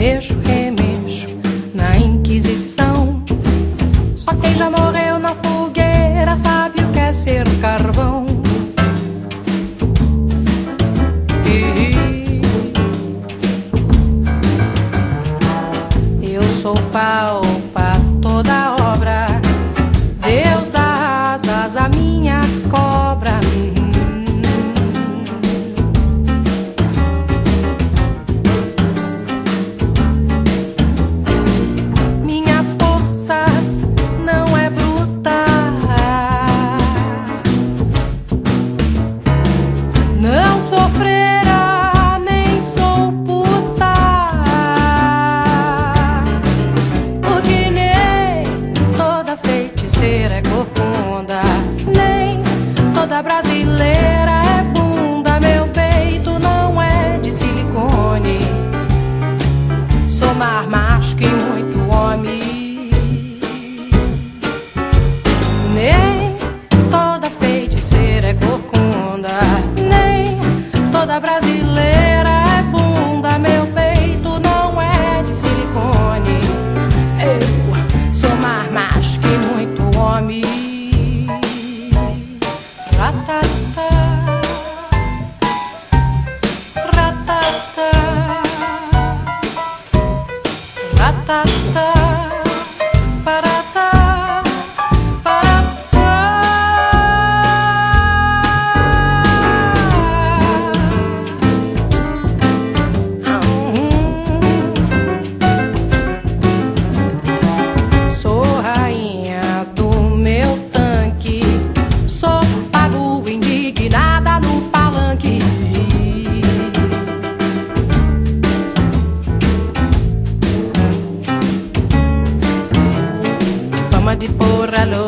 Mexo, remexo na Inquisição. Só quem já morreu na fogueira sabe o que é ser carvão. Eu sou pau pra toda obra. Deus dá asas à minha cobra. Minha força não é bruta, não sou freira, nem sou puta, porque nem toda feiticeira é corcunda, nem toda brasileira é bunda. Meu peito não é de silicone, sou mais macho que muito homem. Nem toda feiticeira é corcunda, nem toda brasileira é bunda. Meu peito não é de silicone, eu sou mais macho que muito homem. Ratata, ratata, ratata, paratá, paratá. Sou rainha do meu tanque, sou pago indignada no palanque. Fama de porra louca,